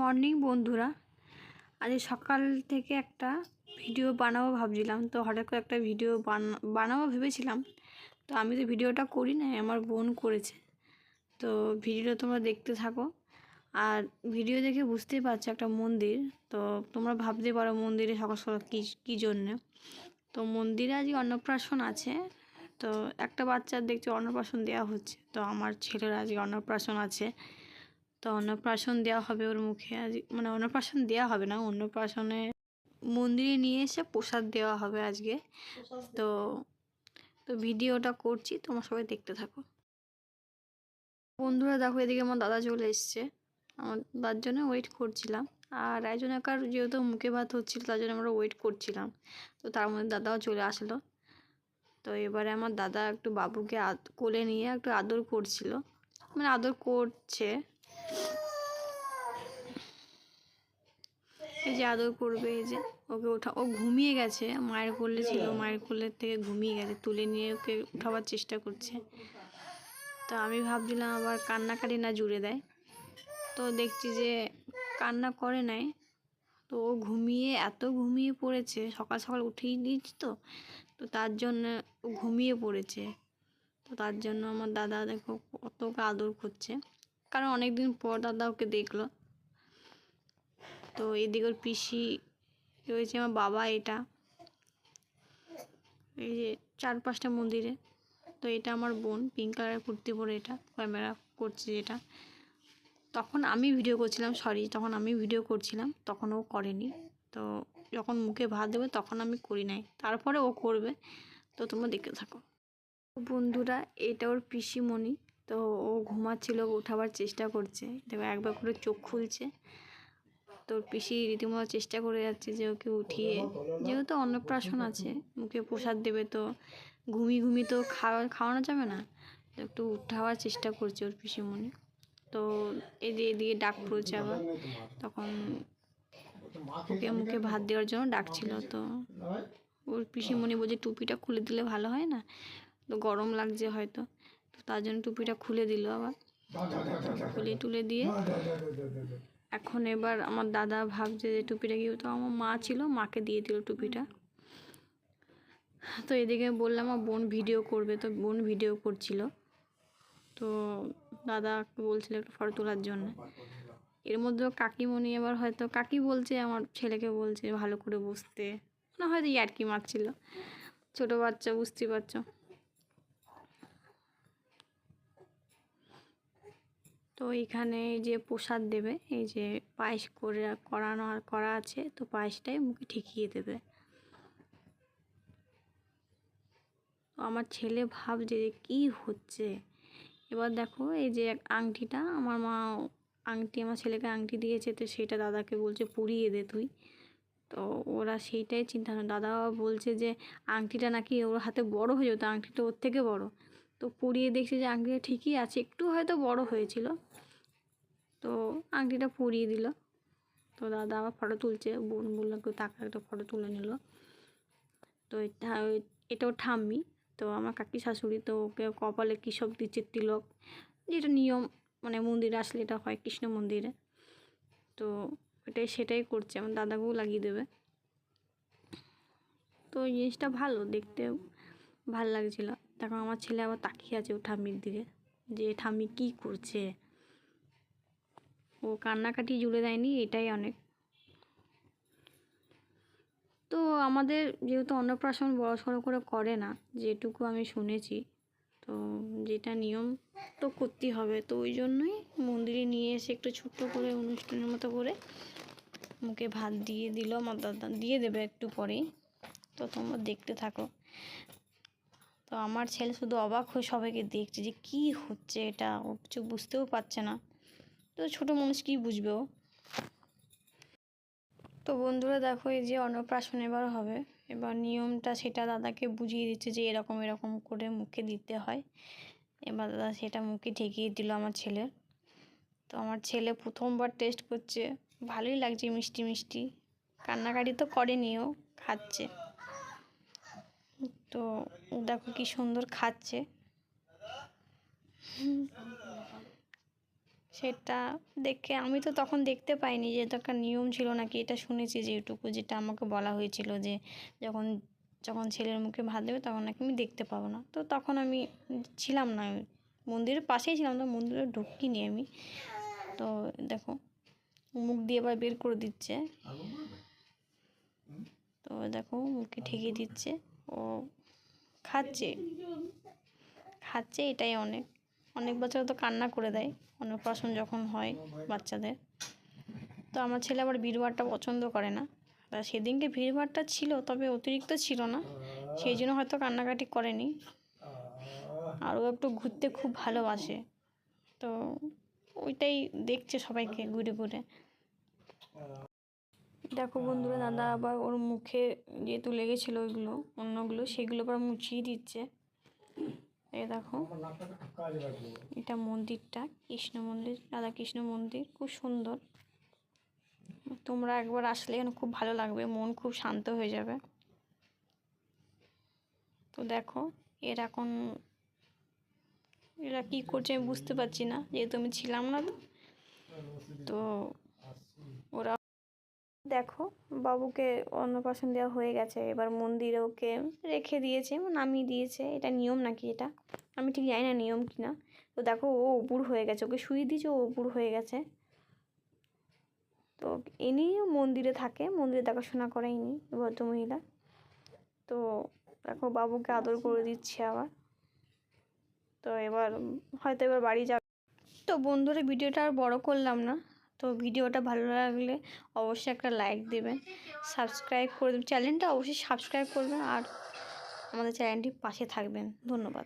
Morning বন্ধুরা। আজ সকাল থেকে একটা ভিডিও বানাবো ভাবছিলাম, তো হঠাৎ করে একটা ভিডিও বানাবো ভেবেছিলাম। তো আমি তো ভিডিওটা করি না, আমার বোন করেছে। তো ভিডিওটা তোমরা দেখতে থাকো। আর ভিডিও দেখে বুঝতেই পারছো একটা মন্দির। তো তোমরা ভাবতে পারো মন্দিরে সকাল সকাল কী জন্যে। তো মন্দিরে আজকে অন্নপ্রাশন আছে। তো একটা বাচ্চার দেখছি অন্নপ্রাশন দেওয়া হচ্ছে। তো আমার ছেলের আজকে অন্নপ্রাশন আছে। তো অন্নপ্রাশন দেওয়া হবে ওর মুখে। আজ মানে অন্নপ্রাশন দেওয়া হবে না, অন্নপ্রাশনে মন্দিরে নিয়ে এসে প্রসাদ দেওয়া হবে আজকে। তো তো ভিডিওটা করছি, তোমরা সবাই দেখতে থাকো। বন্ধুরা দেখো, এদিকে আমার দাদা চলে এসছে। আমার তার জন্য ওয়েট করছিলাম। আর একজনকার যেহেতু মুখে ভাত হচ্ছিল, তার জন্য আমরা ওয়েট করছিলাম। তো তার মধ্যে দাদাও চলে আসলো। তো এবারে আমার দাদা একটু বাবুকে কোলে নিয়ে একটু আদর করছিল, মানে আদর করছে। এই যে আদর করবে, এই যে ওকে ও ঘুমিয়ে গেছে, মায়ের কোলে ছিল, মায়ের কোলের থেকে ঘুমিয়ে গেছে, তুলে নিয়ে ওকে উঠাবার চেষ্টা করছে। তো আমি ভাবছিলাম আবার কান্নাকাটি না জুড়ে দেয়। তো দেখছি যে কান্না করে নাই। তো ও ঘুমিয়ে পড়েছে, সকাল সকাল উঠেই দিয়েছি। তো তার জন্য ও ঘুমিয়ে পড়েছে। তো তার জন্য আমার দাদা দেখো কত ওকে আদর করছে, কারণ অনেক দিন পর দাদা ওকে দেখলো। তো এদিকে ওর পিসি রয়েছে, আমার বাবা, এটা এই যে 4-5টা মন্দিরে। তো এটা আমার বোন, পিঙ্ক কালারের কুর্তি পরে এটা ক্যামেরা করছে যেটা। তখন আমি ভিডিও করছিলাম, তখন ও করেনি। তো যখন মুখে ভাত দেবে তখন আমি করি নাই, তারপরে ও করবে। তো তোমরা দেখতে থাকো। বন্ধুরা, এটা ওর পিসিমণি। তো ও ঘুমাচ্ছিল, ওঠাবার চেষ্টা করছে, দেখো একবার করে চোখ খুলছে। তোর পিসি রীতিমতো চেষ্টা করে যাচ্ছে যে ওকে উঠিয়ে, যেহেতু অন্নপ্রাশন আছে, মুখে প্রসাদ দেবে, তো ঘুমিয়ে তো খাওয়ানো যাবে না। তো একটু উঠাবার চেষ্টা করছে ওর পিসিমণি। তো এদিকে ডাক পড়েছে আবার, তখন ওকে মুখে ভাত দেওয়ার জন্য ডাকছিল। তো ওর পিসিমণি বলছে টুপিটা খুলে দিলে ভালো হয় না, তো গরম লাগছে হয়তো। তো তার জন্য টুপিটা খুলে দিল আবার, খুলে দিয়ে এখন এবার আমার দাদা ভাবছে যে টুপিটা কি, তো আমার মা ছিল, মাকে দিয়ে দিল টুপিটা। তো এদিকে বললাম আমার বোন ভিডিও করবে, তো বোন ভিডিও করছিল। তো দাদাকে বলছিল একটু ফটো তোলার জন্য। এর মধ্যেও কাকিমণি এবার হয়তো কাকি বলছে, আমার ছেলেকে বলছে ভালো করে বসতে, না হয়তো ইয়ার্কি মারছিল, ছোটো বাচ্চা বুঝতেই পারছো। তো এখানে যে প্রসাদ দেবে, এই যে পায়েস করা আছে, তো পায়েসটাই মুখে ঠেকিয়ে দেবে। আমার ছেলে ভাবছে যে কী হচ্ছে। এবার দেখো এই যে আংটিটা, আমার মা আমার ছেলেকে আংটি দিয়েছে, তো সেটা দাদাকে বলছে পরিয়ে দে তুই। তো ওরা সেইটাই চিন্তা করে, দাদা বলছে যে আংটিটা নাকি ওর হাতে বড় হয়ে যেত, আংটিটা ওর থেকে বড়। তো পরিয়ে দেখছে যে আংটিটা ঠিকই আছে, একটু হয়তো বড় হয়েছিল। তো আংটিটা পরিয়ে দিল। তো দাদা আবার ফটো তুলছে, বোন বললো কেউ টাকা একটা ফটো তুলে নিল। তো এটা ওর ঠাম্মি, তো আমার কাকি শাশুড়ি। তো ওকে কপালে কী সব দিচ্ছে, তিলক, যেটা নিয়ম, মানে মন্দিরে আসলে এটা হয় কৃষ্ণ মন্দিরে। তো সেটাই করছে, আমার দাদাকেও লাগিয়ে দেবে। তো এই জিনিসটা ভালো দেখতে, ভাল লাগছিল। তখন আমার ছেলে আবার তাকিয়ে আছে ও ঠাম্মির দিকে, যে ঠাম্মি কী করছে। ও কান্নাকাটি জুড়ে দেয়নি, এটাই অনেক। তো আমাদের যেহেতু অন্নপ্রাশন বড়সড় করে না, যেটুকু আমি শুনেছি, তো যেটা নিয়ম তো করতেই হবে। তো ওই জন্যই মন্দিরে নিয়ে এসে একটু ছোট্ট করে অনুষ্ঠানের মতো করে মুখে ভাত দিয়ে দিল। আমার দাদা দিয়ে দেবে একটু পরেই। তো তোমরা দেখতে থাকো। তো আমার ছেলে শুধু অবাক হয়ে সবাইকে দেখছে যে কী হচ্ছে এটা, ও কিছু বুঝতেও পারছে না। তো ছোটো মানুষ কী বুঝবে ও। তো বন্ধুরা দেখো, এই যে অন্নপ্রাশন এবার হবে, এবার নিয়মটা সেটা দাদাকে বুঝিয়ে দিচ্ছে যে এরকম করে মুখে দিতে হয়। এবার দাদা সেটা মুখে ঠেকিয়ে দিল আমার ছেলের। তো আমার ছেলে প্রথমবার টেস্ট করছে, ভালোই লাগছে, মিষ্টি মিষ্টি। কান্নাকাটি তো করেনি, ও খাচ্ছে। তো দেখো কি সুন্দর খাচ্ছে। সেটা দেখে আমি তো তখন দেখতে পাইনি যে এটা একটা নিয়ম ছিল নাকি, এটা শুনেছি যেটুকু, যেটা আমাকে বলা হয়েছিল যে যখন যখন ছেলের মুখে ভাত দেবে তখন নাকি আমি দেখতে পাবো না। তো তখন আমি ছিলাম না, মন্দিরের পাশেই ছিলাম, তো মন্দিরে ঢুকিনি আমি। তো দেখো মুখ দিয়ে এবার বের করে দিচ্ছে, তো দেখো মুখে ঠেকিয়ে দিচ্ছে, ও খাচ্ছে খাচ্ছে, এটাই অনেক। অনেক বাচ্চারা তো কান্না করে দেয় অন্নপ্রাশন যখন হয় বাচ্চাদের। তো আমার ছেলে আবার ভিড়ভাড়টা পছন্দ করে না, তা সেদিনকে ভিড়ভাড়টা ছিল তবে অতিরিক্ত ছিল না, সেই জন্য হয়তো কান্নাকাটি করেনি। আর ও একটু ঘুরতে খুব ভালোবাসে, তো ওইটাই দেখছে সবাইকে ঘুরে ঘুরে। দেখো বন্ধুরা, দাদা আবার ওর মুখে যেহেতু লেগেছিলো ওইগুলো অন্যগুলো, সেগুলো আবার মুছিয়ে দিচ্ছে। এই দেখো, এটা মন্দিরটা কৃষ্ণ মন্দির, রাধা কৃষ্ণ মন্দির, খুব সুন্দর। তোমরা একবার আসলে এখানে খুব ভালো লাগবে, মন খুব শান্ত হয়ে যাবে। তো দেখো এরা কি করছে আমি বুঝতে পারছি না, যেহেতু আমি ছিলাম না। তো ওরা দেখো বাবুকে অন্নপ্রাশন দেওয়া হয়ে গেছে, এবার মন্দিরে ওকে রেখে দিয়েছে, নামিয়ে দিয়েছে। এটা নিয়ম নাকি এটা আমি ঠিক জানি না নিয়ম কিনা। তো দেখো ও উপুর হয়ে গেছে, ওকে শুয়ে দিয়েছে, ও উপুর হয়ে গেছে। তো ইনিও মন্দিরে থাকে, মন্দিরে দেখাশোনা করে ইনি ভদ্রমহিলা। তো দেখো বাবুকে আদর করে দিচ্ছে আবার। তো এবার হয়তো এবার বাড়ি যাবে। তো বন্ধুরা ভিডিওটা আর বড় করলাম না, তো ভিডিওটা ভালো লাগলে অবশ্যই একটা লাইক দেবেন, সাবস্ক্রাইব করে দেবেন, চ্যানেলটা অবশ্যই সাবস্ক্রাইব করবেন, আর আমাদের চ্যানেলটির পাশে থাকবেন। ধন্যবাদ।